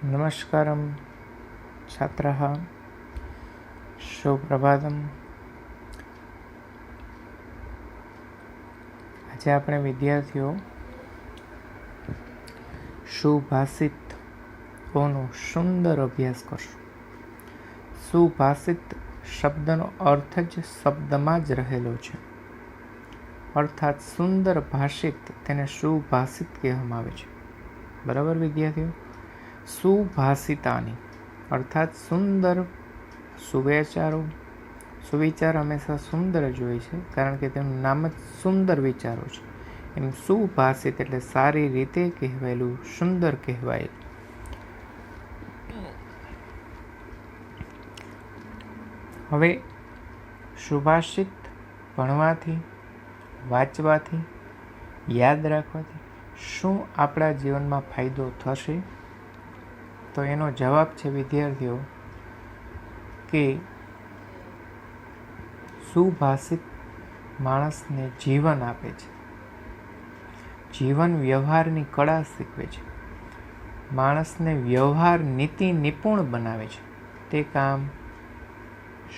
નમસ્કારમ છાત્રાः સુપ્રભાતમ. આજે આપણે વિદ્યાર્થીઓ સુભાષિતોનો સુંદર અભ્યાસ કરશું. સુભાષિત શબ્દનો અર્થ જ શબ્દમાં જ રહેલો છે, અર્થાત સુંદર ભાષિત તેને સુભાષિત કહેવામાં આવે છે. બરાબર વિદ્યાર્થીઓ? સુભાષિતાની અર્થાત સુંદર સુવિચાર હંમેશા સુંદર જ હોય છે, કારણ કે તેનું નામ જ સુંદર વિચારો છે. એમ સુભાષિત એટલે સારી રીતે કહેવાયેલું, સુંદર કહેવાયેલું. હવે સુભાષિત ભણવાથી, વાંચવાથી, યાદ રાખવાથી શું આપણા જીવનમાં ફાયદો થશે? તો એનો જવાબ છે વિદ્યાર્થીઓ કે સુભાષિત માણસને જીવન આપે છે, જીવન વ્યવહારની કળા શીખવે છે, માણસને વ્યવહાર નીતિ નિપુણ બનાવે છે. તે કામ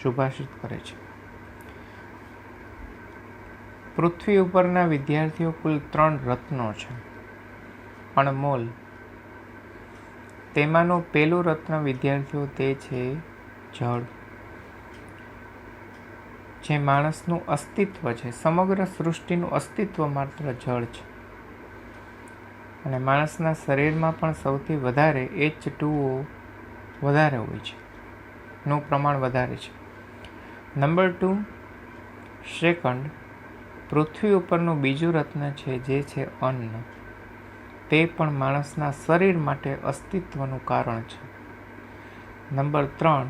સુભાષિત કરે છે. પૃથ્વી ઉપરના વિદ્યાર્થીઓ કુલ 3 રત્નો છે, અણમોલ. તેમાંનું પહેલું રત્ન વિદ્યાર્થીઓ તે છે જળ, જે માણસનું અસ્તિત્વ છે. સમગ્ર સૃષ્ટિનું અસ્તિત્વ માત્ર જળ છે. અને માણસના શરીરમાં પણ સૌથી વધારે H2O વધારે હોય છે, નું પ્રમાણ વધારે છે. નંબર 2, સેકન્ડ, પૃથ્વી ઉપરનું બીજું રત્ન છે જે છે અન્ન. તે પણ માણસના શરીર માટે અસ્તિત્વનું કારણ છે. નંબર 3,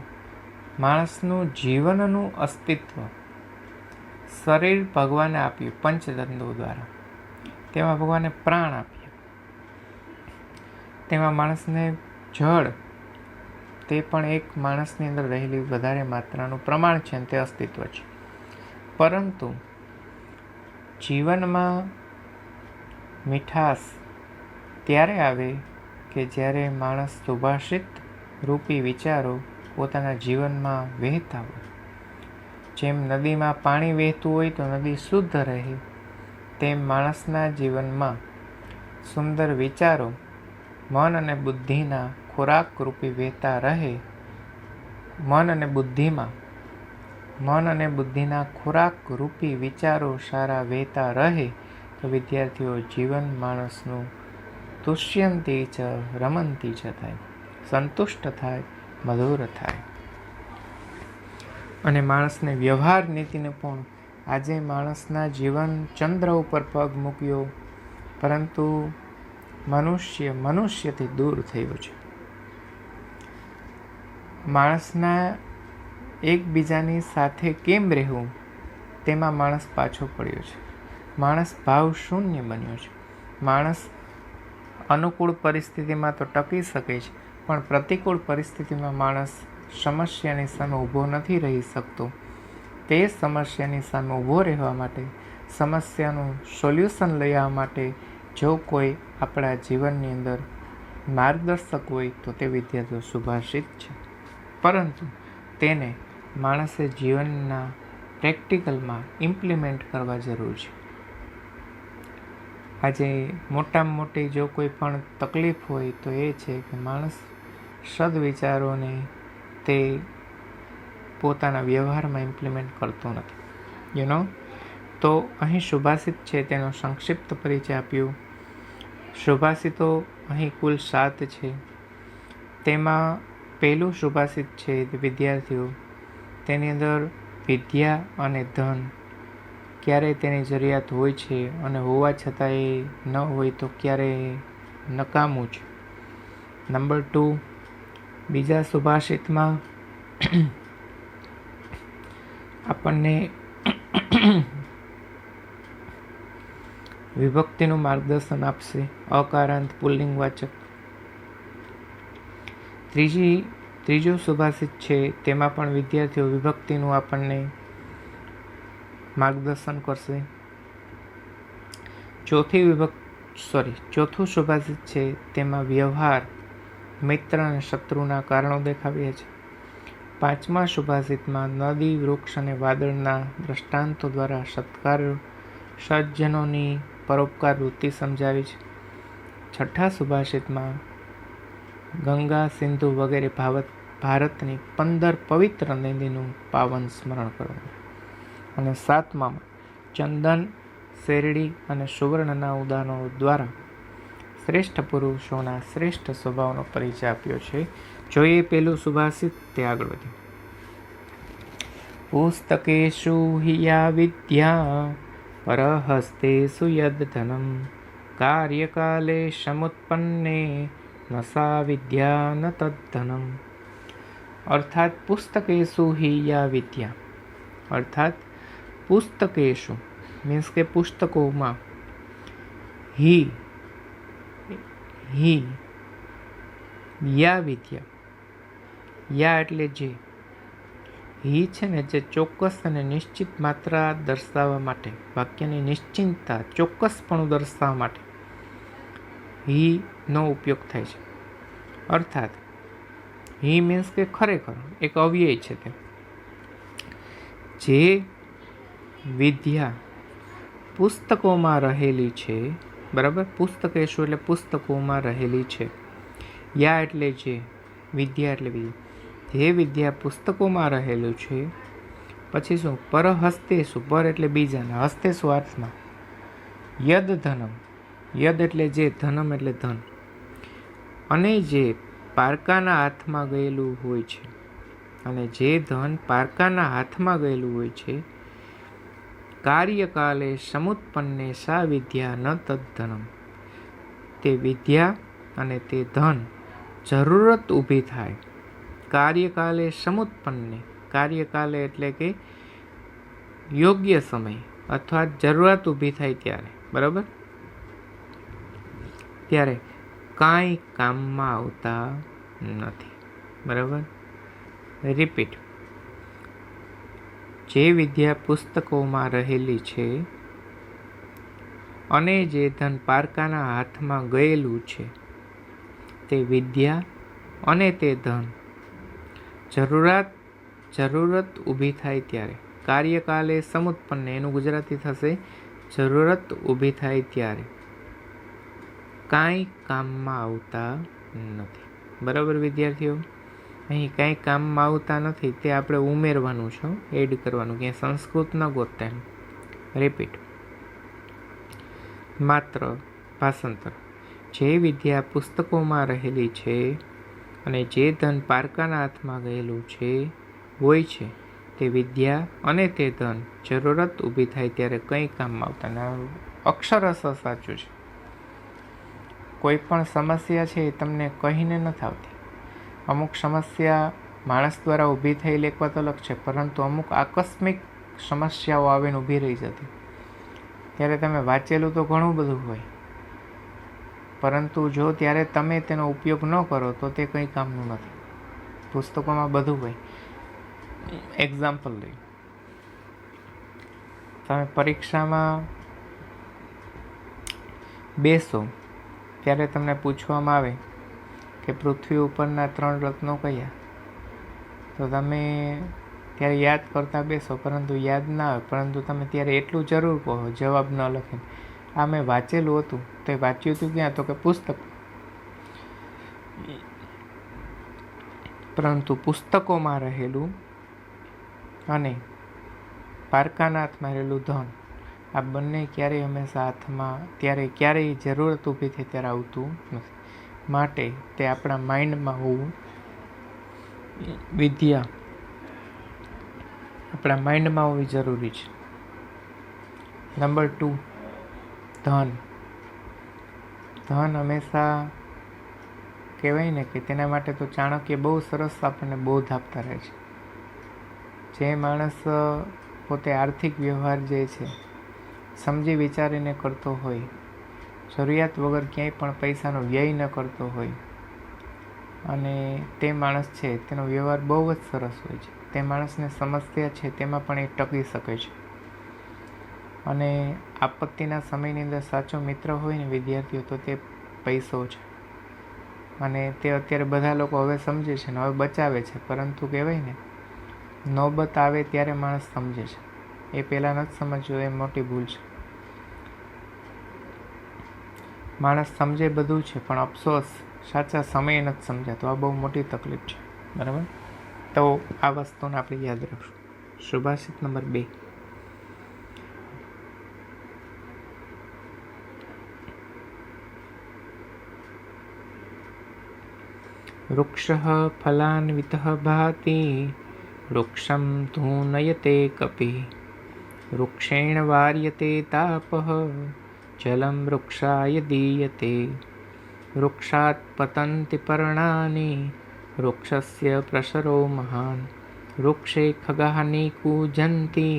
માણસનું જીવનનું અસ્તિત્વ શરીર ભગવાને આપ્યું પંચતત્વો દ્વારા. તેમાં ભગવાને પ્રાણ આપ્યા, તેમાં માણસને જળ, તે પણ એક માણસની અંદર રહેલી વધારે માત્રાનું પ્રમાણ છે, તે અસ્તિત્વ છે. પરંતુ જીવનમાં મીઠાશ ત્યારે આવે કે જ્યારે માણસ સુભાષિત રૂપી વિચારો પોતાના જીવનમાં વહેતા હોય. જેમ નદીમાં પાણી વહેતું હોય તો નદી શુદ્ધ રહે, તેમ માણસના જીવનમાં સુંદર વિચારો મન અને બુદ્ધિના ખોરાક રૂપી વહેતા રહે. મન અને બુદ્ધિના ખોરાક રૂપી વિચારો સારા વહેતા રહે તો વિદ્યાર્થીઓ જીવન માણસનું તુષ્યંતી ચ રમંતી ચ થાય, સંતુષ્ટ થાય, મધુર થાય. અને માણસને વ્યવહાર નીતિને પણ, આજે માણસના જીવન ચંદ્ર ઉપર પગ મૂક્યો, પરંતુ મનુષ્યથી દૂર થયો છે. માણસના એકબીજાની સાથે કેમ રહેવું, તેમાં માણસ પાછો પડ્યો છે. માણસ ભાવ શૂન્ય બન્યો છે. માણસ અનુકૂળ પરિસ્થિતિમાં તો ટકી શકે છે, પણ પ્રતિકૂળ પરિસ્થિતિમાં માણસ સમસ્યાની સામે ઊભો નથી રહી શકતો. તે સમસ્યાની સામે ઊભો રહેવા માટે, સમસ્યાનું સોલ્યુશન લેવા માટે જો કોઈ આપણા જીવનની અંદર માર્ગદર્શક હોય તો તે વિદ્યાર્થીઓ સુભાષિત છે. પરંતુ તેને માણસે જીવનના પ્રેક્ટિકલમાં ઇમ્પ્લિમેન્ટ કરવા જરૂર છે. આજે મોટામાં મોટી જો કોઈ પણ તકલીફ હોય તો એ છે કે માણસ સદવિચારોને તે પોતાના વ્યવહારમાં ઇમ્પ્લિમેન્ટ કરતો નથી. તો અહીં સુભાષિત છે તેનો સંક્ષિપ્ત પરિચય આપ્યો. સુભાષિતો અહીં કુલ 7 છે. તેમાં પહેલું સુભાષિત છે વિદ્યાર્થીઓ, તેની અંદર વિદ્યા અને ધન ક્યારે તેની જરૂરિયાત હોય છે અને હોવા છતાં એ ન હોય તો ક્યારે નકામું છે. નંબર 2, બીજા સુભાષિતમાં આપણને વિભક્તિનું માર્ગદર્શન આપશે, અકારાંત પુલ્લિંગવાચક. ત્રીજું સુભાષિત છે તેમાં પણ વિદ્યાર્થીઓ વિભક્તિનું આપણને માર્ગદર્શન કરશે. ચોથું સુભાષિત છે તેમાં વ્યવહાર મિત્ર અને શત્રુના કારણો દેખાવ્યા છે. 5મા સુભાષિતમાં નદી, વૃક્ષ અને વાદળના દ્રષ્ટાંતો દ્વારા સજ્જનોની પરોપકાર વૃત્તિ સમજાવી છે. 6ઠા સુભાષિતમાં ગંગા, સિંધુ વગેરે ભારતની 15 પવિત્ર નદીનું પાવન સ્મરણ કરવું. અને 7મામાં ચંદન, શેરડી અને સુવર્ણના ઉદાહરણો દ્વારા શ્રેષ્ઠ પુરુષોના શ્રેષ્ઠ સ્વભાવનો પરિચય આપ્યો છે. જોઈએ પેલું સુભાષિત, તે આગળ વધે. પુસ્તકેષુ હિ યા વિદ્યા પરહસ્તેષુ યદ્ ધનમ કાર્યકાલે સમુત્પન્ને ન સા વિદ્યા ન તદ્ધનમ. અર્થાત પુસ્તકેષુ હિ યા વિદ્યા, અર્થાત પુસ્તકેષુ મીન્સ કે પુસ્તકોમાં, હિ યા વિદ્યા, યા એટલે જે, હિ છે ને જે ચોક્કસ અને નિશ્ચિત માત્રા દર્શાવવા માટે, વાક્યની નિશ્ચિતતા, ચોક્કસપણું દર્શાવવા માટે હિનો ઉપયોગ થાય છે. અર્થાત હિ મીન્સ કે ખરેખર એક અવ્યય છે તે. જે વિદ્યા પુસ્તકોમાં રહેલી છે, બરાબર, પુસ્તકેશુ એટલે પુસ્તકોમાં રહેલી છે, યા એટલે જે, વિદ્યા એટલે વિદ્યા, જે વિદ્યા પુસ્તકોમાં રહેલું છે. પછી શું? પરહસ્તેષુ, પર એટલે બીજાના, હસ્તેષુ હાથમાં, યદ ધનમ, યદ એટલે જે, ધનમ એટલે ધન, અને જે પારકાના હાથમાં ગયેલું હોય છે, અને જે ધન પારકાના હાથમાં ગયેલું હોય છે. કાર્યકાલે સમુત્પન્ને સા વિદ્યા ન તદ્ધનમ. તે વિદ્યા અને તે ધન જરૂરત ઊભી થાય. કાર્યકાલે સમુત્પન્ને, કાર્યકાલે એટલે કે યોગ્ય સમય અથવા જરૂરત ઊભી થાય ત્યારે, બરાબર, ત્યારે કાંઈ કામમાં આવતા નથી. બરાબર, રિપીટ. જે વિદ્યા પુસ્તકોમાં રહેલી છે અને જે ધન પારકાના હાથમાં ગયેલું છે, તે વિદ્યા અને તે ધન જરૂરત ઊભી થાય ત્યારે, કાર્યકાલે સમુત્પન્ન, એનું ગુજરાતી થશે જરૂરત ઊભી થાય ત્યારે કાંઈ કામમાં આવતા નથી. બરાબર વિદ્યાર્થીઓ, અહીં કાંઈ કામમાં આવતા નથી તે આપણે ઉમેરવાનું છે, એડ કરવાનું, ક્યાંય સંસ્કૃત ન ગોતતા. રિપીટ. માત્ર ભાષાંતર. જે વિદ્યા પુસ્તકોમાં રહેલી છે અને જે ધન પારકાના હાથમાં ગયેલું છે હોય છે, તે વિદ્યા અને તે ધન જરૂરત ઊભી થાય ત્યારે કંઈ કામમાં આવતા નથી. અક્ષરશ સાચું છે. કોઈ પણ સમસ્યા છે એ તમને કહીને નથી આવતી. અમુક સમસ્યા માણસ દ્વારા ઊભી થયેલી એક વાત અલગ છે, પરંતુ અમુક આકસ્મિક સમસ્યાઓ આવીને ઊભી રહી જતી, ત્યારે તમે વાંચેલું તો ઘણું બધું હોય, પરંતુ જો ત્યારે તમે તેનો ઉપયોગ ન કરો તો તે કંઈ કામનું નથી. પુસ્તકોમાં બધું હોય. એક્ઝામ્પલ લઈ, તમે પરીક્ષામાં બેસો ત્યારે તમને પૂછવામાં આવે કે પૃથ્વી ઉપરના 3 રત્નો કયા, તો તમે ત્યારે યાદ કરતા બેસો, પરંતુ યાદ ના આવે, પરંતુ તમે ત્યારે એટલું જરૂર કહો જવાબ ન લખીને, આ મેં વાંચેલું હતું. તો એ વાંચ્યું હતું ક્યાં? તો કે પુસ્તક. પરંતુ પુસ્તકોમાં રહેલું અને પારકાના હાથમાં રહેલું ધન, આ બંને ક્યારેય હંમેશા હાથમાં, ત્યારે ક્યારેય જરૂરત ઊભી થાય ત્યારે આવતું નથી. માટે તે આપણા માઇન્ડમાં હોવું, વિદ્યા આપણા માઇન્ડમાં હોવી જરૂરી છે. નંબર 2, ધન. ધન હંમેશા કહેવાય ને કે તેના માટે તો ચાણક્ય બહુ સરસ આપણને બોધ આપતા રહે છે. જે માણસ પોતે આર્થિક વ્યવહાર જે છે સમજી વિચારીને કરતો હોય, જરૂરિયાત વગર ક્યાંય પણ પૈસાનો વ્યય ન કરતો હોય, અને તે માણસ છે તેનો વ્યવહાર બહુ જ સરસ હોય છે. તે માણસને સમસ્યા છે તેમાં પણ એ ટકી શકે છે. અને આપત્તિના સમયની અંદર સાચો મિત્ર હોય ને વિદ્યાર્થીઓ, તો તે પૈસો છે. અને તે અત્યારે બધા લોકો હવે સમજે છે ને હવે બચાવે છે, પરંતુ કહેવાય ને નોબત આવે ત્યારે માણસ સમજે છે, એ પહેલાં નથી સમજ્યો એ મોટી ભૂલ છે. માણસ સમજે બધું છે પણ અફસોસ સાચા સમયે નથી સમજાતો, આ બહુ મોટી તકલીફ છે. બરાબર, તો આ વસ્તુને આપણે યાદ રાખશું. સુભાષિત નંબર 2. વૃક્ષઃ ફલાન્વિતઃ ભાતિ વૃક્ષં ધૂનયતે કપિ વૃક્ષેણ વાર્યતે તાપઃ જલમ વૃક્ષાય દીયતે વૃક્ષાત પતન્તિ પર્ણાની વૃક્ષસ્ય પ્રસરો મહાન વૃક્ષે ખગાઃ નિકુંજન્તિ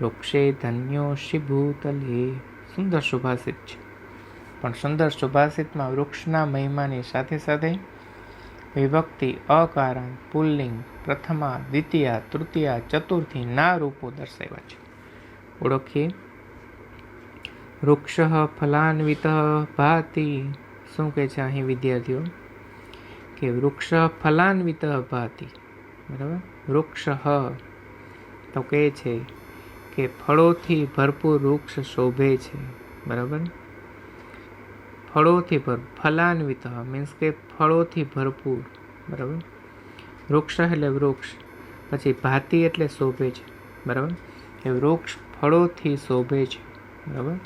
વૃક્ષે ધન્યોષિ ભૂતલે. સુંદર સુભાષિત છે, પણ સુંદર સુભાષિતમાં વૃક્ષના મહિમાની સાથે સાથે વિભક્તિ, અકારણ, પુલ્લિંગ, પ્રથમા, દ્વિતીયા, તૃતીયા, ચતુર્થી ના રૂપો દર્શાવ્યા છે. ઓળખીએ. વૃક્ષઃ ફલાન્વિતઃ ભાતિ. શું કહે છે અહીં વિદ્યાર્થીઓ? કે વૃક્ષ ફલાન્વિતઃ ભાતિ. બરાબર, વૃક્ષ તો કહે છે કે ફળોથી ભરપૂર વૃક્ષ શોભે છે. બરાબર, ફળોથી ફલાન્વિત મીન્સ કે ફળોથી ભરપૂર. બરાબર, વૃક્ષ એટલે વૃક્ષ, પછી ભાતિ એટલે શોભે છે. બરાબર, એ વૃક્ષ ફળોથી શોભે છે. બરાબર,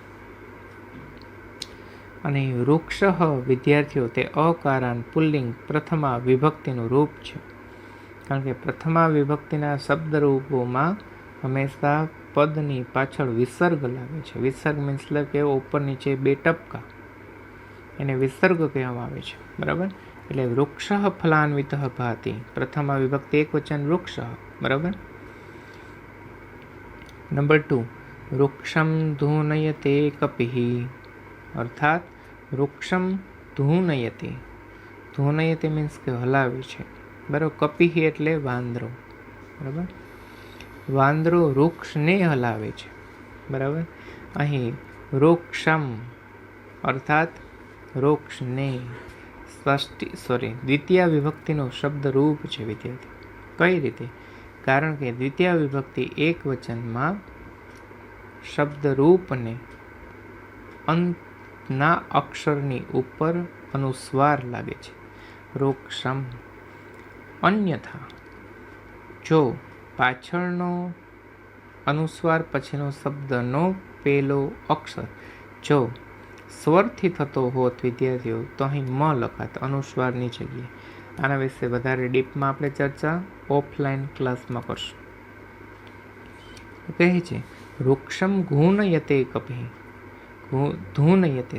અને વૃક્ષ વિદ્યાર્થીઓ તે અકારાંત પુલ્લિંગ પ્રથમા વિભક્તિનું રૂપ છે. કારણ કે પ્રથમા વિભક્તિના શબ્દ રૂપોમાં હંમેશા પદની પાછળ વિસર્ગ લાગે છે. વિસર્ગ મીન્સ કે ઉપર નીચે બે ટપકા, એને વિસર્ગ કહેવામાં આવે છે. બરાબર, એટલે વૃક્ષ ફલાન્વિત ભાતિ, પ્રથમા વિભક્તિ એક વચન વૃક્ષ. બરાબર. નંબર 2, વૃક્ષમ ધૂનયતે કપિઃ, અર્થાત વૃક્ષમ ધૂનયતે. ધૂનયતે મીન્સ કે હલાવે છે. બરાબર, કપિઃ એટલે વાંદરો. બરાબર, વાંદરો વૃક્ષને હલાવે છે. બરાબર, અહીં વૃક્ષમ અર્થાત વૃક્ષને દ્વિતીય વિભક્તિનો શબ્દ રૂપ છે વિદ્યાર્થી. કઈ રીતે? કારણ કે દ્વિતીય વિભક્તિ એક વચનમાં શબ્દ રૂપને અંતના અક્ષરની ઉપર અનુસ્વાર લાગે છે. વૃક્ષમ. અન્યથા જો પાછળનો અનુસ્વાર પછીનો શબ્દનો પેલો અક્ષર જો સ્વરથી થતો હોત વિદ્યાર્થીઓ, તો અહીં મ લખાત અનુસ્વારની જગ્યાએ. આના વિશે વધારે ડીપમાં આપણે ચર્ચા ઓફલાઈન ક્લાસમાં કરશું. કહે છે વૃક્ષમ ઘૂનયતે કપિઃ. ધૂનયતે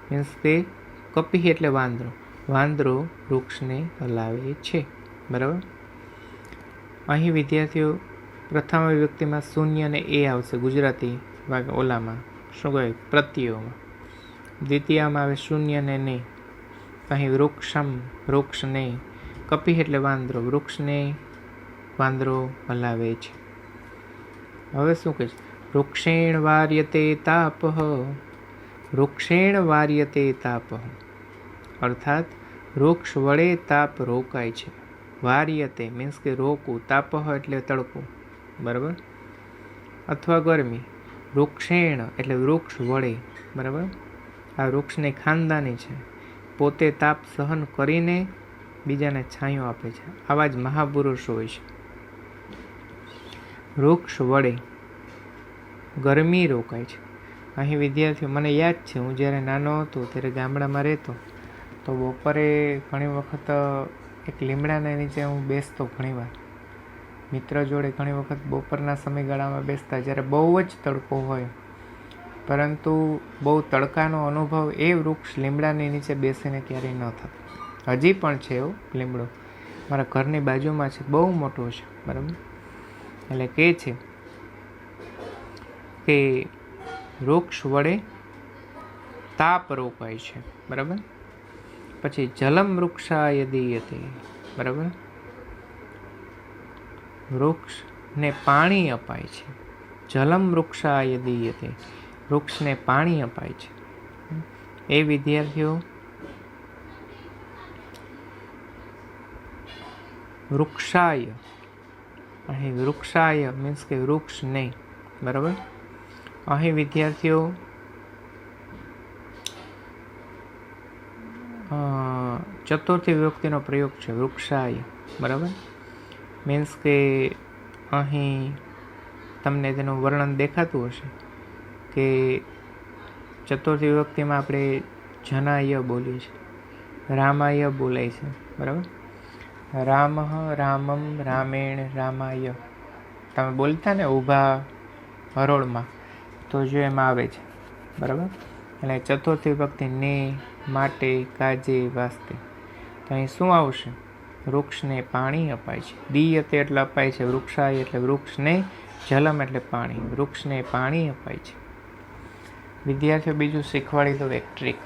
મીન્સ કે કપિઃ એટલે વાંદરો. વાંદરો વૃક્ષને હલાવે છે. બરાબર, અહીં વિદ્યાર્થીઓ પ્રથમ વિભક્તિમાં શૂન્ય અને એ આવશે ગુજરાતી ઓલામાં શું કહેવાય પ્રત્યયોમાં. દ્વિતીયમાં આવે શૂન્ય ને ને. અહીં વૃક્ષમ વૃક્ષને, કપિઃ એટલે વાંદરો, વૃક્ષને વાંદરો હલાવે છે. હવે શું કહે છે? વૃક્ષેણ વાર્યતે તાપઃ. વૃક્ષેણ વાર્યતે તાપઃ, અર્થાત વૃક્ષ વડે તાપ રોકાય છે. વાર્યતે મીન્સ કે રોકવું, તાપઃ એટલે તડકો. બરાબર, અથવા ગરમી. વૃક્ષેણ એટલે વૃક્ષ વડે. બરાબર, આ વૃક્ષને ખાનદાની છે, પોતે તાપ સહન કરીને બીજાને છાંયો આપે છે. આવા જ મહાપુરુષો હોય છે. વૃક્ષ વડે ગરમી રોકાય છે. અહીં વિદ્યાર્થીઓ મને યાદ છે, હું જ્યારે નાનો હતો ત્યારે ગામડામાં રહેતો, તો બપોરે ઘણી વખત એક લીમડાના નીચે હું બેસતો. ઘણીવાર મિત્ર જોડે ઘણી વખત બપોરના સમયગાળામાં બેસતા, જ્યારે બહુ જ તડકો હોય, પરંતુ બહુ તડકાનો અનુભવ એ વૃક્ષ લીમડાની નીચે બેસીને ક્યારેય ન થતો. હજી પણ છે એવો લીમડો, મારા ઘરની બાજુમાં છે, બહુ મોટો છે. બરાબર, એટલે કહે છે કે વૃક્ષ વડે તાપ રોકાય છે. બરાબર, પછી જલમ વૃક્ષાય દીયતે. બરાબર, વૃક્ષને પાણી અપાય છે. જલમ વૃક્ષાય દીયતે, વૃક્ષને પાણી અપાય છે. એ વિદ્યાર્થીઓ વૃક્ષાય. અહીં વૃક્ષાય મીન્સ કે વૃક્ષ નહીં. બરાબર. અહીં વિદ્યાર્થીઓ ચતુર્થી વિભક્તિનો પ્રયોગ છે વૃક્ષાય. બરાબર. મીન્સ કે અહીં તમને તેનું વર્ણન દેખાતું હશે કે ચતુર્થી વિભક્તિમાં આપણે જનાય બોલીએ છીએ, રામાય બોલાય છે. બરાબર. રામ રામમ રામેણ રામાય તમે બોલતા ને ઊભા હરોળમાં, તો જો એમાં આવે છે. બરાબર. એટલે ચતુર્થી વિભક્તિ ને, માટે, કાજે, વાસ્તે. તો અહીં શું આવશે? વૃક્ષને પાણી અપાય છે. દીયતે એટલે અપાય છે. વૃક્ષાય એટલે વૃક્ષને, જલમ એટલે પાણી. વૃક્ષને પાણી અપાય છે. વિદ્યાર્થીઓ બીજું શીખવાડી દો એક ટ્રીક.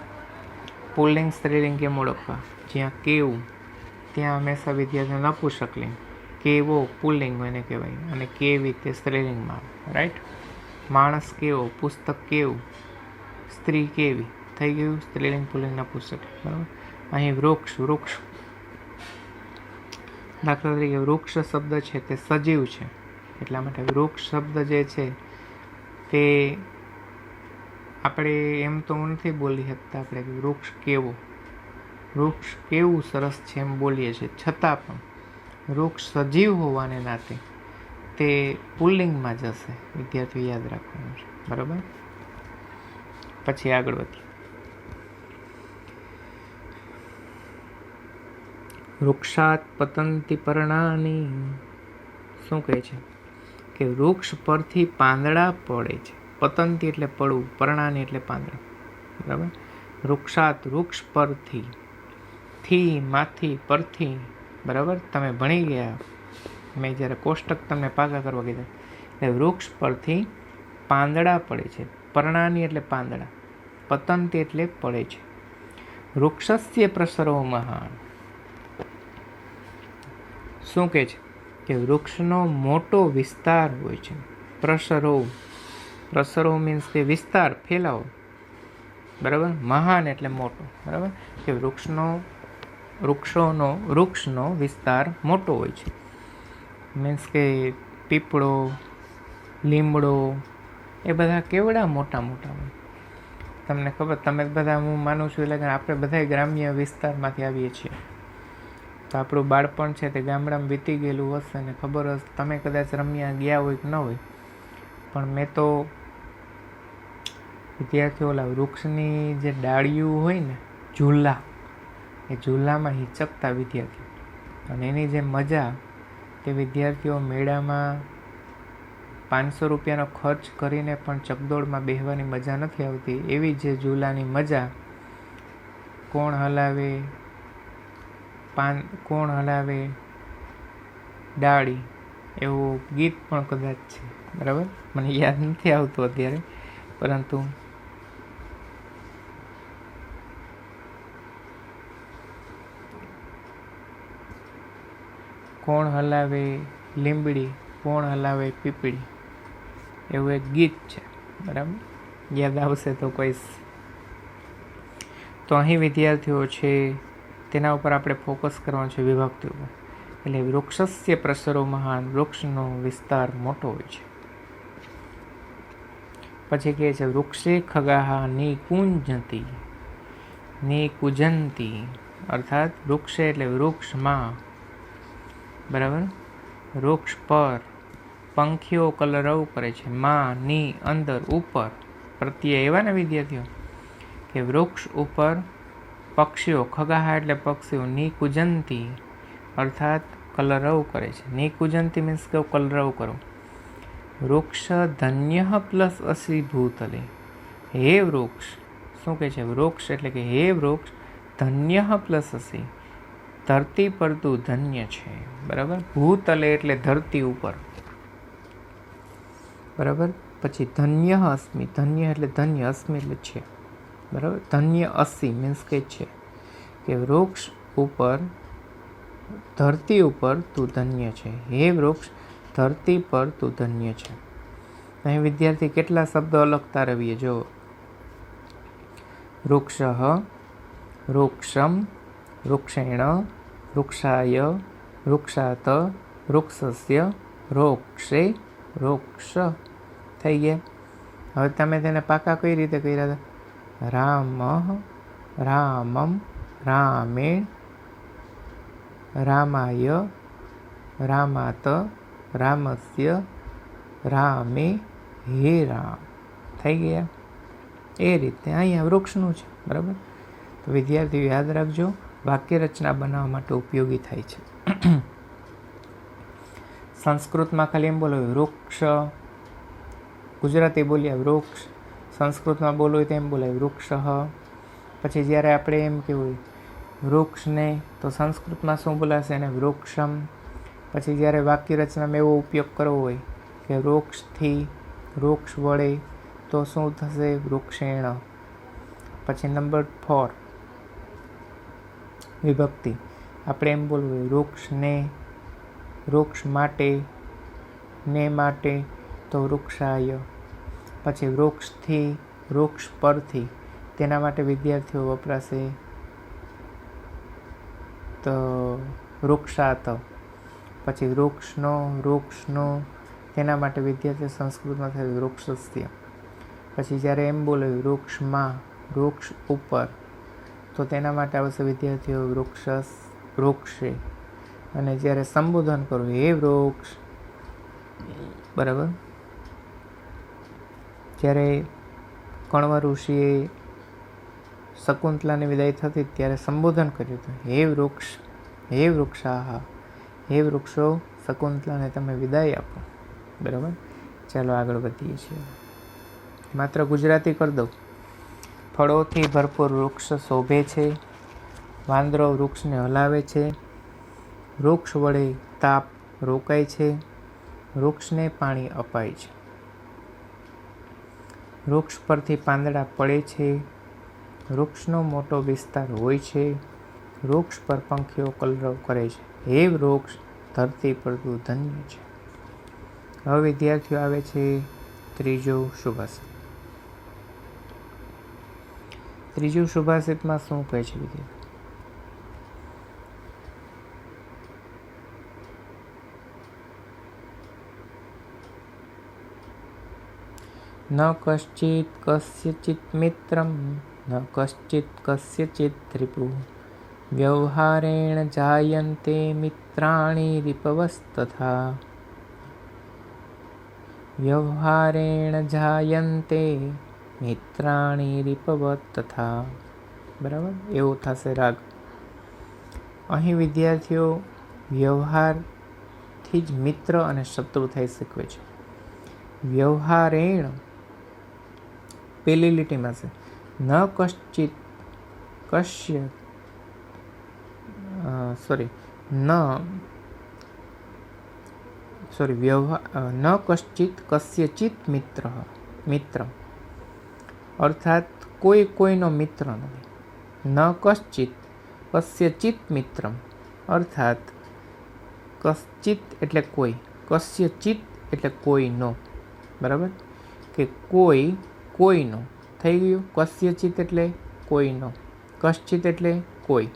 પુલ્લિંગ સ્ત્રીલિંગ કેમ ઓળખવા? જ્યાં કેવું ત્યાં હંમેશા વિદ્યાર્થીઓ નપુંસકલિંગ, કેવો પુલ્લિંગ એને કહેવાય અને કેવી તે સ્ત્રીલિંગમાં આવે. રાઈટ. માણસ કેવો, પુસ્તક કેવું, સ્ત્રી કેવી, થઈ ગયું સ્ત્રીલિંગ પુલ્લિંગ નપુંસક. બરાબર. અહીં વૃક્ષ, વૃક્ષ દાખલા તરીકે વૃક્ષ શબ્દ છે તે સજીવ છે, એટલા માટે વૃક્ષ શબ્દ જે છે તે આપણે એમ તો નથી બોલી શકતા આપણે કે વૃક્ષ કેવો, વૃક્ષ કેવું સરસ છે એમ બોલીએ છીએ, છતાં પણ વૃક્ષ સજીવ હોવાને નાતે તે પુલ્લિંગમાં જશે. વિદ્યાર્થીઓ યાદ રાખવાનું છે. બરાબર. પછી આગળ વધીએ. વૃક્ષાત પતંતિ પર્ણાની. શું કહે છે? કે વૃક્ષ પરથી પાંદડા પડે છે. પતંતિ એટલે પડવું, પર્ણાની એટલે પાંદડા. બરાબર. વૃક્ષાત વૃક્ષ પરથી, થી માંથી, પરથી. બરાબર. તમે ભણી ગયા, મેં જ્યારે કોષ્ટક તમને પાકા કરવા કીધા, એટલે વૃક્ષ પરથી પાંદડા પડે છે. પર્ણાની એટલે પાંદડા, પતંતિ એટલે પડે છે. વૃક્ષસ્ય પ્રસરો મહાન. શું કહે છે? કે વૃક્ષનો મોટો વિસ્તાર હોય છે. પ્રસરો, પ્રસરો મીન્સ કે વિસ્તાર, ફેલાવો. બરાબર. મહાન એટલે મોટો. બરાબર. કે વૃક્ષનો વિસ્તાર મોટો હોય છે. મીન્સ કે પીપળો, લીમડો એ બધા કેવડા મોટા મોટા હોય. તમને ખબર, તમે બધા, હું માનું છું એટલે આપણે બધા ગ્રામ્ય વિસ્તારમાંથી આવીએ છીએ, તો આપણું બાળપણ છે તે ગામડામાં વીતી ગયેલું હશે ને ખબર હશે. તમે કદાચ રમ્યા ગયા હોય કે ન હોય, પણ મેં તો વિદ્યાર્થીઓ ઓલા વૃક્ષની જે ડાળીઓ હોય ને, ઝૂલા, એ ઝૂલામાં હિચકતા વિદ્યાર્થીઓ, અને એની જે મજા તે વિદ્યાર્થીઓ મેળામાં 500 રૂપિયાનો ખર્ચ કરીને પણ ચકદોડમાં બેસવાની મજા નથી આવતી. એવી જે ઝૂલાની મજા, કોણ હલાવે કોણ હલાવે ડાળી, એવું ગીત પણ કદાચ છે. બરાબર. મને યાદ નથી આવતું અત્યારે, પરંતુ કોણ હલાવે લીંબડી, કોણ હલાવે પીપળી, એવું એક ગીત છે. બરાબર. યાદ આવશે તો કહીશ. તો અહીં વિદ્યાર્થીઓ છે તેના ઉપર આપણે ફોકસ કરવાનું છે, વિભક્તિ ઉપર. એટલે વૃક્ષસ્ય પ્રસરો મહાન, વૃક્ષનો વિસ્તાર મોટો હોય છે. પછી કહે છે વૃક્ષે ખગાહા નિકુંજતી, નિકુંજંતી, અર્થાત વૃક્ષે એટલે વૃક્ષમાં. બરાબર. વૃક્ષ પર પંખીઓ કલરવ કરે છે. માં, ની, અંદર, ઉપર. પ્રત્યય એવા ને વિદ્યાર્થીઓ કે વૃક્ષ ઉપર પક્ષીઓ, ખગાહા એટલે પક્ષીઓ, નિકુંજંતી અર્થાત કલરવ કરે છે. નિકુંજંતી મીન્સ કે કલરવ કરો. વૃક્ષ ધન્ય પ્લસ અસી ભૂતલે. હે વૃક્ષ, શું કહે છે? વૃક્ષ એટલે કે હે વૃક્ષ ધન્ય પ્લસ અસી, ધરતી પર તું ધન્ય છે. બરાબર. ભૂતલે એટલે ધરતી ઉપર. બરાબર. પછી ધન્ય અસ્મિ, ધન્ય એટલે ધન્ય, અસ્મિ એટલે છે. બરાબર. ધન્ય અસી મીન્સ કે છે કે વૃક્ષ ઉપર, ધરતી ઉપર તું ધન્ય છે. હે વૃક્ષ ધરતી પર તું ધન્ય છે. અહીં વિદ્યાર્થી કેટલા શબ્દો અલગ તારવીએ. જો વૃક્ષ, વૃક્ષમ, વૃક્ષેણ, વૃક્ષાય, વૃક્ષાત વૃક્ષસ્ય રોક્ષે રોક્ષ થઈ ગયા. હવે તમે તેને પાકા કઈ રીતે કર્યા હતા? રામ રામમ રામેણ રામાય રામાત રામસ્ય રામે હે રામ થઈ ગયા. એ રીતે અહીંયા વૃક્ષનું છે. બરાબર. તો વિદ્યાર્થીઓ યાદ રાખજો, વાક્ય રચના બનાવવા માટે ઉપયોગી થાય છે. સંસ્કૃતમાં ખાલી એમ બોલો વૃક્ષ, ગુજરાતી બોલ્યા વૃક્ષ, સંસ્કૃતમાં બોલવું તો એમ બોલાય વૃક્ષ. પછી જ્યારે આપણે એમ કહેવું વૃક્ષને, તો સંસ્કૃતમાં શું બોલાશે? એને વૃક્ષમ. પછી જ્યારે વાક્ય રચનામાં એવો ઉપયોગ કરવો હોય કે વૃક્ષથી, વૃક્ષ વડે, તો શું થશે? વૃક્ષેણ. પછી નંબર 4 વિભક્તિ. આપણે એમ બોલવું વૃક્ષને, વૃક્ષ માટે, ને માટે, તો વૃક્ષાય. પછી વૃક્ષથી, વૃક્ષ પરથી, તેના માટે વિદ્યાર્થીઓ વપરાશે તો વૃક્ષાત. પછી વૃક્ષનો, વૃક્ષનો, તેના માટે વિદ્યાર્થીઓ સંસ્કૃતમાં થાય વૃક્ષસ્ય. પછી જ્યારે એમ બોલે વૃક્ષમાં, વૃક્ષ ઉપર, તો તેના માટે આવશે વિદ્યાર્થીઓ વૃક્ષસ, વૃક્ષે. અને જ્યારે સંબોધન કરવું હે વૃક્ષ, બરાબર. જ્યારે કણવ ઋષિએ શકુંતલાની વિદાય થતી ત્યારે સંબોધન કર્યું હતું, હે વૃક્ષ, હે વૃક્ષાહ, હે વૃક્ષો, શકુંતલાને તમે વિદાય આપો. બરાબર. ચાલો આગળ વધીએ છીએ. માત્ર ગુજરાતી કરી દઉં. ફળોથી ભરપૂર વૃક્ષ શોભે છે, વાંદરો વૃક્ષને હલાવે છે, વૃક્ષ વડે તાપ રોકાય છે, વૃક્ષને પાણી અપાય છે, વૃક્ષ પરથી પાંદડા પડે છે, વૃક્ષનો મોટો વિસ્તાર હોય છે, વૃક્ષ પર પંખીઓ કલરવ કરે છે, હે વૃક્ષ, ધરતી પર તું ધન્ય છે. હવે વિદ્યાર્થીઓ આવે છે ત્રીજો શુભાષિત. ત્રીજું શુભાષિતમાં શું કહે છે વિદ્યાર્થી? ન કશ્ચિત કસ્યચિત મિત્રમ ન કશ્ચિત કસ્યચિત રિપુ વ્યવહારેણ જાયન્તે મિત્રાણી રિપવસ્તથા. વ્યવહારેણ જાયન્તે મિત્રાણી રિપવત તથા. બરાબર. એવું થશે રાગ. અહીં વિદ્યાર્થીઓ વ્યવહારથી જ મિત્ર અને શત્રુ થઈ શીખવે છે. વ્યવહારેણ પેલી લીટીમાં છે ન કશ્ચિત કશ્ય ન કશ્ચિત કસ્યચિત મિત્ર, અર્થાત કોઈ કોઈનો મિત્ર નથી. ન કશ્ચિત કસ્યચિત મિત્રમ, અર્થાત કશ્ચિત એટલે કોઈ, કસ્યચિત એટલે કોઈનો. બરાબર. કે કોઈ કોઈનો થઈ ગયું. કસ્યચિત એટલે કોઈનો, કશ્ચિત એટલે કોઈ,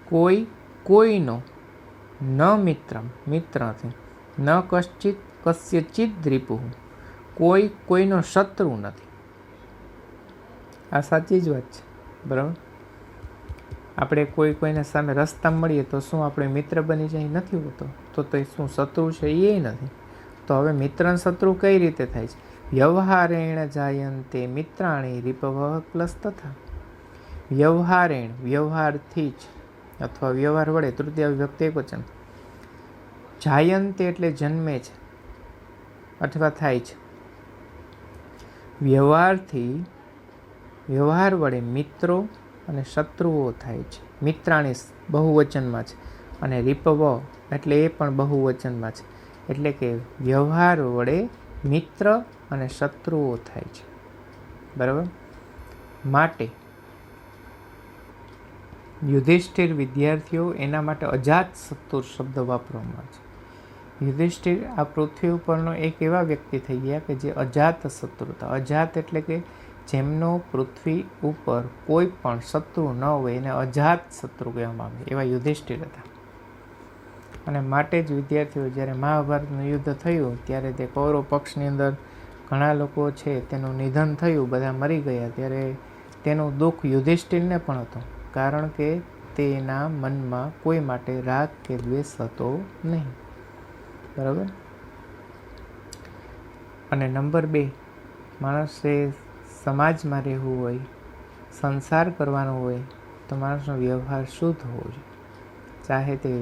કોઈ કોઈનો, ન મિત્રમ મિત્રથી, ન કશ્ચિત કસ્યચિત દ્રિપુ, કોઈ કોઈનો શત્રુ નથી. આ સાચી જ વાત છે. બરાબર. આપણે કોઈને સામે રસ્તામાં મળીએ તો શું આપણે મિત્ર બની જાય? નથી હોતો. તો તે શું શત્રુ છે? એ નથી. તો હવે મિત્ર અને શત્રુ કઈ રીતે થાય છે? વ્યવહારેણ જાયન્તે મિત્રાણી રિપવ પ્લસ તથા. વ્યવહારેણ, વ્યવહારથી જ અથવા વ્યવહાર વડે, તૃતીય વિભક્તિ એકવચન. જાયન્તે એટલે જન્મે છે અથવા થાય છે. વ્યવહારથી, વ્યવહાર વડે મિત્રો અને શત્રુઓ થાય છે. મિત્રાણી બહુવચનમાં છે અને રિપવ એટલે એ પણ બહુવચનમાં છે. એટલે કે વ્યવહાર વડે મિત્ર અને શત્રુઓ થાય છે. બરાબર. માટે યુધિષ્ઠિર વિદ્યાર્થીઓ એના માટે અજાત શત્રુ શબ્દ વાપરવામાં આવે છે. યુધિષ્ઠિર આ પૃથ્વી ઉપરનો એક એવા વ્યક્તિ થઈ ગયા કે જે અજાત શત્રુ હતા. અજાત એટલે કે જેમનો પૃથ્વી ઉપર કોઈ પણ શત્રુ ન હોય એને અજાત શત્રુ કહેવામાં આવે. એવા યુધિષ્ઠિર હતા. અને માટે જ વિદ્યાર્થીઓ જ્યારે મહાભારતનું યુદ્ધ થયું ત્યારે તે કૌરવ પક્ષની અંદર ઘણા લોકો છે તેનું નિધન થયું, બધા મરી ગયા, ત્યારે તેનું દુઃખ યુધિષ્ઠિરને પણ હતું, કારણ કે તેના મનમાં કોઈ માટે રાગ કે દ્વેષ હતો નહીં. બરાબર. અને નંબર 2, માણસે સમાજમાં રહેવું હોય, સંસાર કરવાનો હોય તો માણસનો વ્યવહાર શુદ્ધ હોવો જોઈએ. ચાહે તે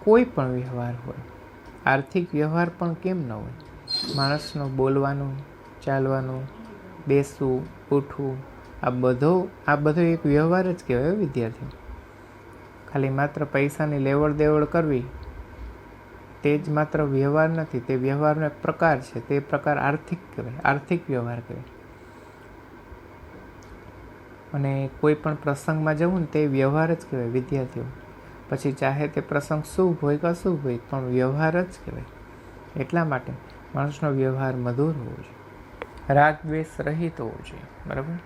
કોઈ પણ વ્યવહાર હોય, આર્થિક વ્યવહાર પણ કેમ ન હોય. માણસનું બોલવાનું, ચાલવાનું, બેસવું, ઉઠવું, આ બધો એક વ્યવહાર જ કહેવાય વિદ્યાર્થીઓ. ખાલી માત્ર પૈસાની લેવડ દેવડ કરવી તે જ માત્ર વ્યવહાર નથી, તે વ્યવહારનો એક પ્રકાર છે. તે પ્રકાર આર્થિક કહેવાય, આર્થિક વ્યવહાર કહેવાય. અને કોઈ પણ પ્રસંગમાં જવું ને તે વ્યવહાર જ કહેવાય વિદ્યાર્થીઓ. પછી ચાહે તે પ્રસંગ શુભ હોય કે અશુભ હોય, પણ વ્યવહાર જ કહેવાય. એટલા માટે માણસનો વ્યવહાર મધુર હોવો જોઈએ, રાગ દ્વેષ રહિત હોવો જોઈએ. બરાબર.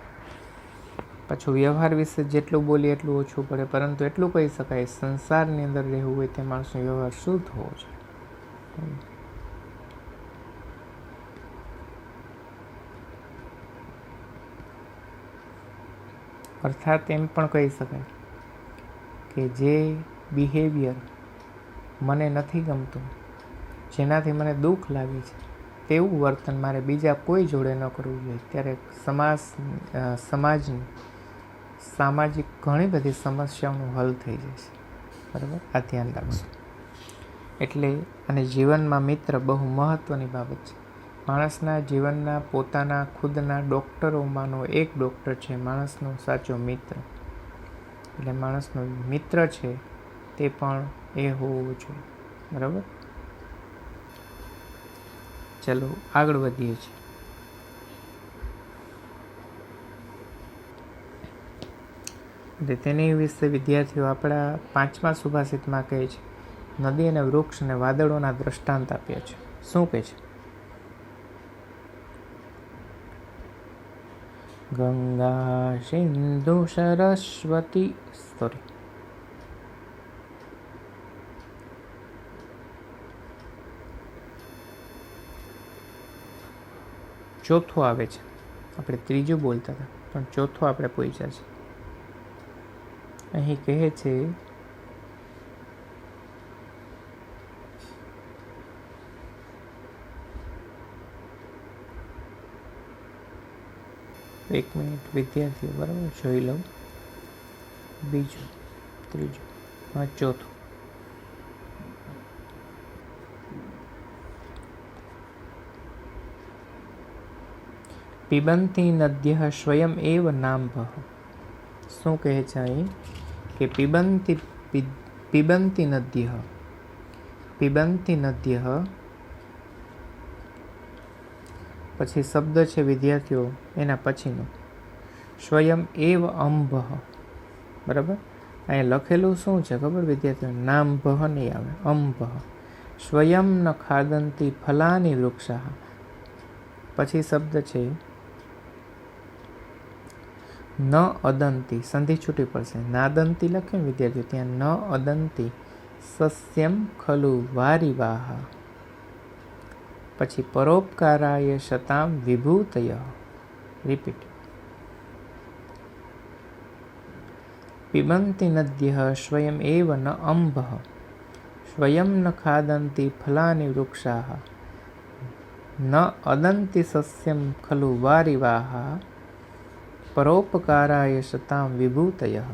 પાછું વ્યવહાર વિશે જેટલું બોલીએ એટલું ઓછું પડે, પરંતુ એટલું કહી શકાય, સંસારની અંદર રહેવું હોય તે માણસનો વ્યવહાર શુદ્ધ હોવો જોઈએ. અર્થાત એમ પણ કહી શકાય કે જે બિહેવિયર મને નથી ગમતું, જેનાથી મને દુઃખ લાગે છે, તેવું વર્તન મારે બીજા કોઈ જોડે ન કરવું જોઈએ. ત્યારે સમાજની સામાજિક ઘણી બધી સમસ્યાઓનું હલ થઈ જશે. બરાબર. આ ધ્યાન રાખશો. એટલે અને જીવનમાં મિત્ર બહુ મહત્ત્વની બાબત છે. માણસના જીવનના પોતાના ખુદના ડૉક્ટરોમાંનો એક ડૉક્ટર છે માણસનો સાચો મિત્ર. એટલે માણસનો મિત્ર છે તે પણ એ હોવો જોઈએ. બરાબર. ચલો આગળ વધીએ છીએ. તેની વિશે વિદ્યાર્થીઓ આપણા 5મા સુભાષિતમાં કહે છે, નદી અને વૃક્ષ અને વાદળોના દ્રષ્ટાંત આપ્યા છે. શું કહે છે? ગંગા સિંધુ સરસ્વતી ચોથો આવે છે. આપણે ત્રીજું બોલતા હતા પણ ચોથો આપણે પહોંચ્યા છે. અહીં કહે છે એક મિનિટ વિદ્યાર્થીઓ, બરાબર, જોઈ લઉં. બીજું, ત્રીજું, ચોથું. પિબંતી નદ્યઃ સ્વયં એવ નામ્ભઃ. શું કહે છે અહીં? કે પિબંતી નદ્યઃ પછી શબ્દ છે વિદ્યાર્થીઓ એના પછીનો સ્વયં એવ અંભઃ. બરાબર. અહીંયા લખેલું શું છે ખબર વિદ્યાર્થીઓ? નામ્ભઃ નહીં આવે, અંભઃ. સ્વયં ન ખાદંતી ફલાની વૃક્ષાઃ. પછી શબ્દ છે ન અદંતી, સંધિ છૂટી પડશે, નાદંતી લખ્યું ને વિદ્યાર્થીઓ, ત્યાં ન અદંતી સસ્યમ ખલુ વારિવાહ. પછી પરોપકારાય શતામ વિભૂતય. રિપીટ. પિબંતી નદ્યઃ સ્વયં એવ ન અંભઃ સ્વયં ન ખાદંતી ફલાની વૃક્ષાઃ ન અદંતી સસ્યમ ખલુ વારિવાહ પરોપકારાય શતામ વિભૂતય.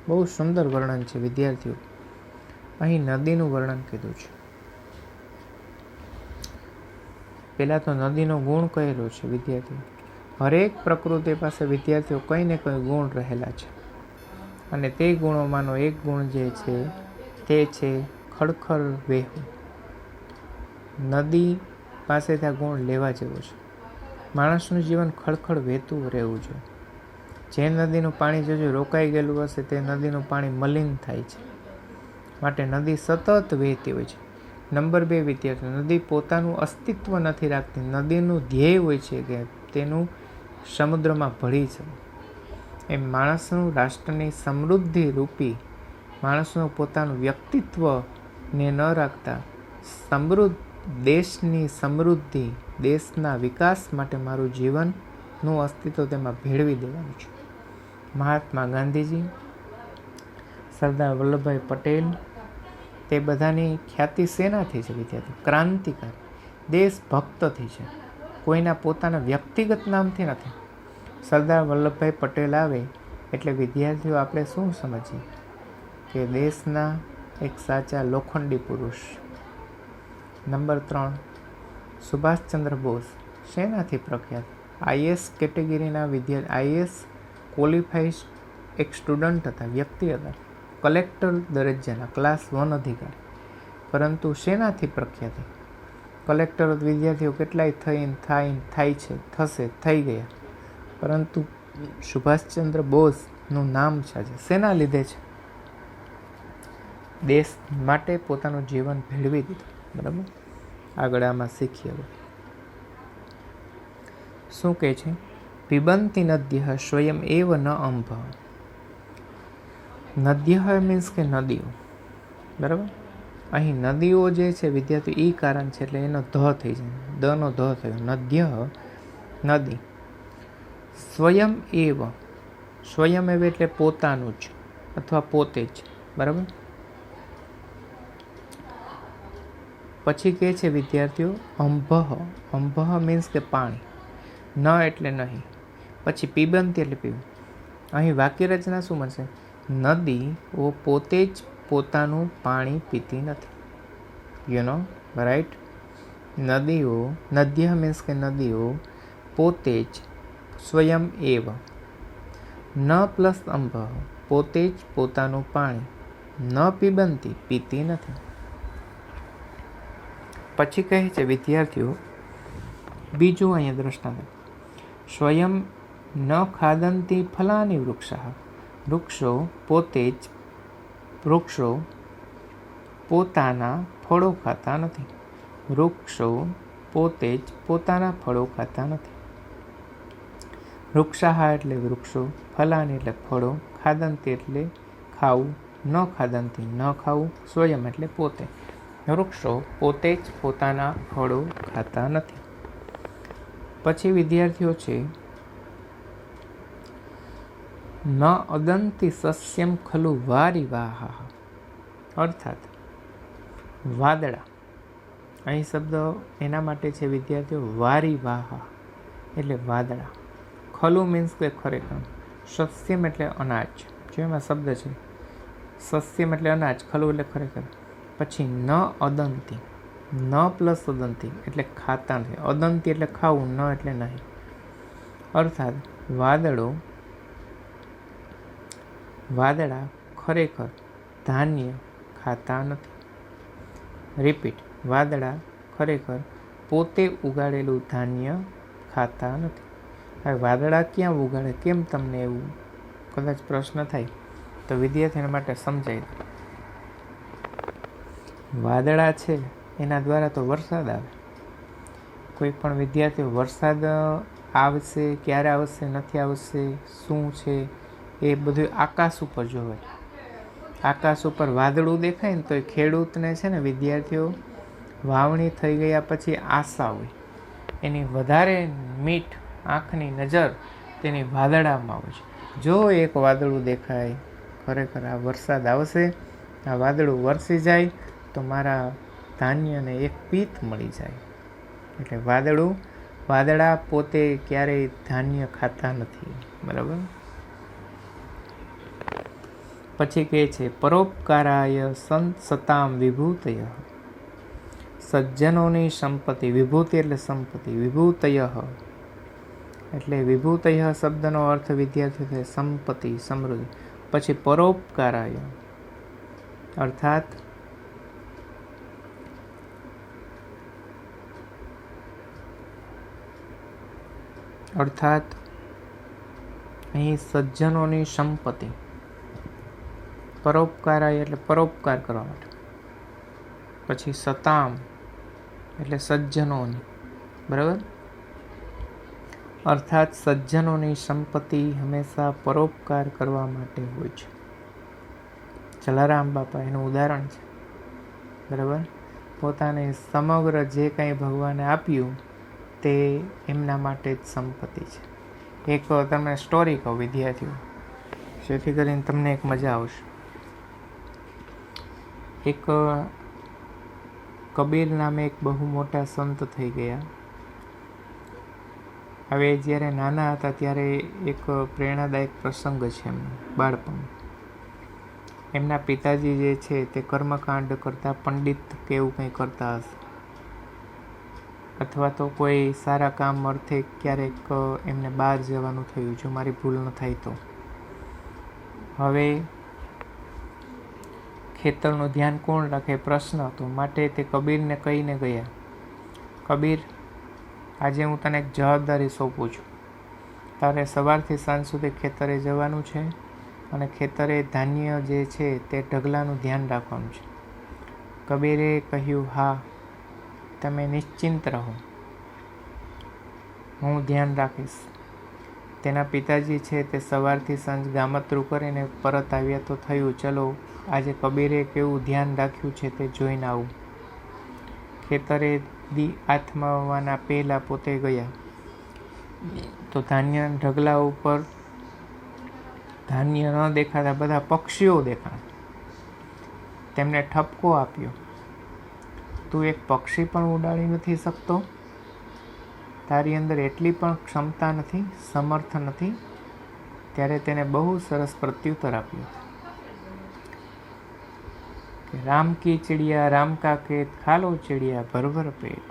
બહુ સુંદર વર્ણન છે વિદ્યાર્થીઓ. અહીં નદીનું વર્ણન કીધું છે. પહેલાં તો નદીનો ગુણ કહેલો છે વિદ્યાર્થીઓ. હરેક પ્રકૃતિ પાસે વિદ્યાર્થીઓ કંઈ ને કંઈ ગુણ રહેલા છે. અને તે ગુણોમાંનો એક ગુણ જે છે તે છે ખડખડ વહેવું. નદી પાસેથી આ ગુણ લેવા જેવો છે. માણસનું જીવન ખડખડ વહેતું રહેવું જોઈએ. જે નદીનું પાણી જોજો રોકાઈ ગયેલું હશે તે નદીનું પાણી મલિન થાય છે. માટે નદી સતત વહેતી હોય છે. નંબર 2 વિદ્યાર્થીઓ, નદી પોતાનું અસ્તિત્વ નથી રાખતી. નદીનું ધ્યેય હોય છે કે તેનું સમુદ્રમાં ભળી છે. એમ માણસનું રાષ્ટ્રની સમૃદ્ધિ રૂપી માણસનું પોતાનું વ્યક્તિત્વ ને ન રાખતા દેશની સમૃદ્ધિ, દેશના વિકાસ માટે મારું જીવનનું અસ્તિત્વ તેમાં ભેળવી દેવાનું છે. મહાત્મા ગાંધીજી, સરદાર વલ્લભભાઈ પટેલ, તે બધાની ખ્યાતિ શેનાથી છે વિદ્યાર્થીઓ? ક્રાંતિકારી, દેશભક્તથી છે. કોઈના પોતાના વ્યક્તિગત નામથી નથી. સરદાર વલ્લભભાઈ પટેલ આવે એટલે વિદ્યાર્થીઓ આપણે શું સમજીએ કે દેશના એક સાચા લોખંડી પુરુષ. નંબર 3, સુભાષચંદ્ર બોઝ શેનાથી પ્રખ્યાત? આઈએસ કેટેગરીના આઈએસ ક્વોલિફાઈડ એક સ્ટુડન્ટ હતા, વ્યક્તિ હતા, કલેક્ટર દરજ્જાના ક્લાસ 1 અધિકારી. પરંતુ શેનાથી પ્રખ્યાત? કલેક્ટર વિદ્યાર્થીઓ કેટલાય થઈ ગયા, પરંતુ સુભાષચંદ્ર બોઝનું નામ છે શેના લીધે છે? દેશ માટે પોતાનું જીવન ભેળવી દીધું. બરાબર, આગળ આમાં શીખીએ. શું કહે છે? પિબંતી નદ્ય સ્વયં એવ ન અંભ. નદ્ય મીન્સ કે નદીઓ. બરાબર, અહીં નદીઓ જે છે વિદ્યાર્થી એ કારણ છે એટલે એનો ધ થઈ જાય, દનો ધ થયો. નદ્ય નદી. સ્વયં એવ, સ્વયં એવ એટલે પોતાનું જ અથવા પોતે જ. બરાબર, પછી કહે છે વિદ્યાર્થીઓ અંભહ. અંભહ મીન્સ કે પાણી, ન એટલે નહીં, પછી પીબંતી એટલે પીવું. અહીં વાક્ય રચના શું મળશે? નદીઓ પોતે જ પોતાનું પાણી પીતી નથી. You know right. નદીઓ, નદ્ય મીન્સ કે નદીઓ પોતે જ, સ્વયં એવ, ન પ્લસ અંભ, પોતે જ પોતાનું પાણી, ન પીબંતી પીતી નથી. પછી કહે છે વિદ્યાર્થીઓ બીજું અહીંયા દ્રષ્ટાંત, સ્વયં ન ખાદંતી ફલાની વૃક્ષા. વૃક્ષો પોતાના ફળો ખાતા નથી. વૃક્ષો પોતે જ પોતાના ફળો ખાતા નથી. વૃક્ષાહ એટલે વૃક્ષો, ફલાની એટલે ફળો, ખાદંતી એટલે ખાવું, ન ખાદંતી ન ખાવું, સ્વયં એટલે પોતે. વૃક્ષો પોતે જ પોતાના ફળો ખાતા નથી. પછી વિદ્યાર્થીઓ છે ન અદંતી સસ્યમ ખલુ વારિવાહ. અર્થાત વાદળા, અહીં શબ્દ એના માટે છે વિદ્યાર્થીઓ વારિવાહ એટલે વાદળા. ખલુ મીન્સ કે ખરેખર, સસ્યમ એટલે અનાજ, જો એમાં શબ્દ છે સસ્યમ એટલે અનાજ, ખલુ એટલે ખરેખર. પછી ન અદંતી, ન પ્લસ અદંતી એટલે ખાતા નથી. અદંતી એટલે ખાવું, ન એટલે નહીં. અર્થાત વાદળા ખરેખર ધાન્ય ખાતા નથી. રિપીટ, વાદળા ખરેખર પોતે ઉગાડેલું ધાન્ય ખાતા નથી. હવે વાદળા ક્યાં ઉગાડે, કેમ તમને એવું કદાચ પ્રશ્ન થાય તો વિદ્યાર્થીઓ માટે સમજાય. વાદળા છે એના દ્વારા તો વરસાદ આવે. કોઈ પણ વિદ્યાર્થીઓ વરસાદ આવશે, ક્યારે આવશે, નથી આવશે, શું છે એ બધું આકાશ ઉપર જોવે. આકાશ ઉપર વાદળું દેખાય ને તો એ ખેડૂતને છે ને વિદ્યાર્થીઓ વાવણી થઈ ગયા પછી આશા હોય, એની વધારે મીઠ આંખની નજર તેની વાદળામાં હોય છે. જો એક વાદળું દેખાય, ખરેખર આ વરસાદ આવશે, આ વાદળું વરસી જાય તો મારા ધાન્યને એક પીત મળી જાય. એટલે વાદળા પોતે ક્યારેય ધાન્ય ખાતા નથી. બરાબર, પછી કહે છે પરોપકારાય સતામ વિભૂતય. સજ્જનોની સંપત્તિ, વિભૂતિ એટલે સંપત્તિ, વિભૂતય એટલે વિભૂતય શબ્દનો અર્થ વિદ્યાર્થી થાય સંપત્તિ, સમૃદ્ધિ. પછી પરોપકારાય અર્થાત અહીં સજ્જનોની સંપત્તિ, પરોપકારાય એટલે પરોપકાર કરવા માટે. પછી સતામ એટલે સજ્જનોની. બરાબર, અર્થાત સજ્જનોની સંપત્તિ હંમેશા પરોપકાર કરવા માટે હોય છે. જલારામ બાપા એનું ઉદાહરણ છે. બરાબર. પોતાને સમગ્ર જે કંઈ ભગવાને આપ્યું તે એમના માટે જ સંપત્તિ છે. એક તમને સ્ટોરી કહું વિદ્યાર્થીઓ, જેથી કરીને તમને એક મજા આવશે. એક કબીર નામે એક બહુ મોટા સંત થઈ ગયા. હવે જ્યારે નાના હતા ત્યારે એક પ્રેરણાદાયક પ્રસંગ છે એમનો બાળપણ. એમના પિતાજી જે છે તે કર્મકાંડ કરતા પંડિત કે એવું કંઈ કરતા હશે, અથવા તો કોઈ સારા કામ અર્થે ક્યારેક એમને બહાર જવાનું થયું, જો મારી ભૂલ ન થાય તો. હવે ખેતરનું ધ્યાન કોણ રાખે પ્રશ્ન હતો, માટે તે કબીરને કહીને ગયા, કબીર, આજે હું તને એક જવાબદારી સોંપું છું. તારે સવારથી સાંજ સુધી ખેતરે જવાનું છે અને ખેતરે ધાન્ય જે છે તે ઢગલાનું ધ્યાન રાખવાનું છે. કબીરે કહ્યું, હા, તમે નિશ્ચિંત રહો, હું ધ્યાન રાખીશ. તેના પિતાજી છે તે સવારથી સાંજ ગામતરું કરીને પરત આવ્યા તો થયું, ચલો આજે કબીરે કેવું ધ્યાન રાખ્યું છે તે જોઈને આવું. ખેતરે આથમવાના પહેલાં પોતે ગયા તો ધાન્ય ઢગલા ઉપર ધાન્ય ન દેખાતા બધા પક્ષીઓ દેખાણા. તેમને ઠપકો આપ્યો, તું એક પક્ષી પણ ઉડાડી નથી શકતો? તારી અંદર એટલી પણ ક્ષમતા નથી, સમર્થ નથી? ત્યારે તેને બહુ સરસ પ્રત્યુત્તર આપ્યો કે રામ કી ચિડિયા રામ કા ખેત, ખાલો ચિડિયા ભર ભર પેટ.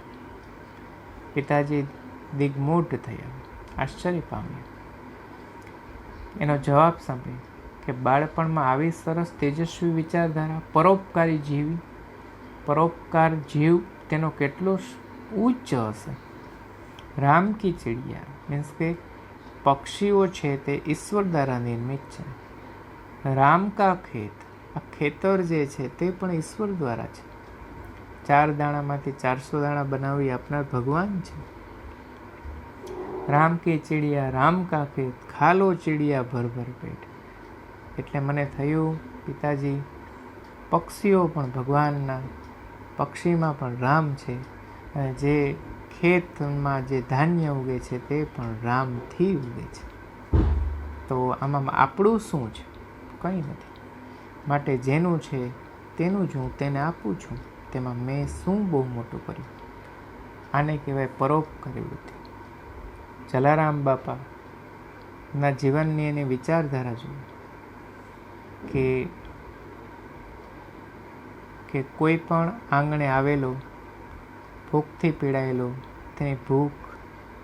પિતાજી દિગ્મૂઢ થયા, આશ્ચર્ય પામ્યા. એનો જવાબ સાંભળી કે બાળપણમાં આવી સરસ તેજસ્વી વિચારધારા, પરોપકાર જીવ તેનો કેટલો ઉચ્ચ હશે. રામ કી ચિડિયા મીન્સ કે પક્ષીઓ છે તે ઈશ્વર દ્વારા નિર્મિત છે. રામ કા ખેત, આ ખેતર જે છે તે પણ ઈશ્વર દ્વારા છે. 4 દાણામાંથી 400 દાણા બનાવી આપનાર ભગવાન છે. રામ કી ચિડિયા રામ કા ખેત, ખાલો ચિડિયા ભર ભર પેટ. એટલે મને થયું, પિતાજી, પક્ષીઓ પણ ભગવાનના, પક્ષીમાં પણ રામ છે, અને જે ખેતમાં જે ધાન્ય ઉગે છે તે પણ રામથી ઉગે છે. તો આમાં આપણું શું છે? કંઈ નથી. માટે જેનું છે તેનું જ હું તેને આપું છું. તેમાં મેં શું બહુ મોટું કર્યું? આને કહેવાય પરોપકારી વૃત્તિ. જલારામ બાપાના જીવનની એની વિચારધારા જોઈએ કે કોઈ પણ આંગણે આવેલો ભૂખથી પીડાયેલો, તેની ભૂખ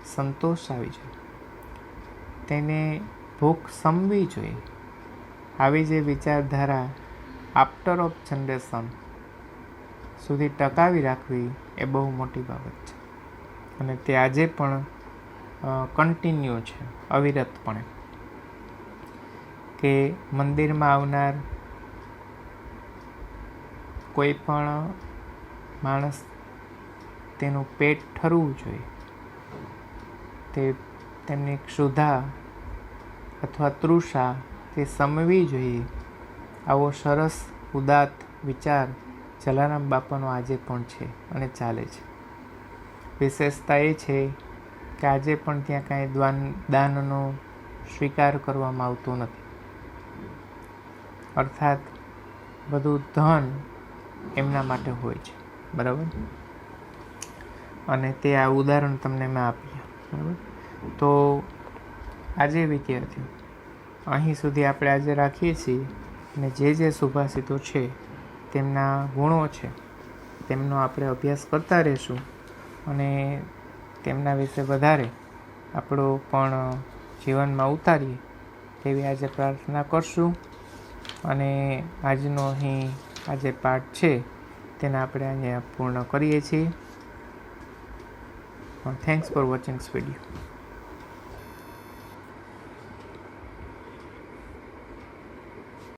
સંતોષ આવી જોઈએ, તેને ભૂખ સમવી જોઈએ. આવી જે વિચારધારા આફ્ટર ઓફ જનરેશન સુધી ટકાવી રાખવી એ બહુ મોટી બાબત છે. અને તે આજે પણ કન્ટિન્યુ છે, અવિરતપણે. કે મંદિરમાં આવનાર કોઈ પણ માણસ તેનું પેટ ઠરવું જોઈએ, તેમની ક્ષુધા અથવા તૃષા તે સમવી જોઈએ. આવો સરસ ઉદાત્ત વિચાર જલારામ બાપાનો આજે પણ છે અને ચાલે છે. વિશેષતા એ છે કે આજે પણ ત્યાં કાંઈ દાનનો સ્વીકાર કરવામાં આવતો નથી. અર્થાત બધું ધન એમના માટે હોય છે, બરાબર. અને તે આ ઉદાહરણ તમને મેં આપ્યા, બરાબર. તો આજે વિદ્યાર્થીઓ અહીં સુધી આપણે આજે રાખીએ છીએ, અને જે સુભાષિતો છે તેમના ગુણો છે તેમનો આપણે અભ્યાસ કરતા રહીશું, અને તેમના વિશે વધારે આપણો પણ જીવનમાં ઉતારીએ તેવી આજે પ્રાર્થના કરશું. અને આજનો અહીં આજે પાઠ છે તેને આપણે અહીંયા પૂર્ણ કરીએ છીએ. Thanks for watching this video.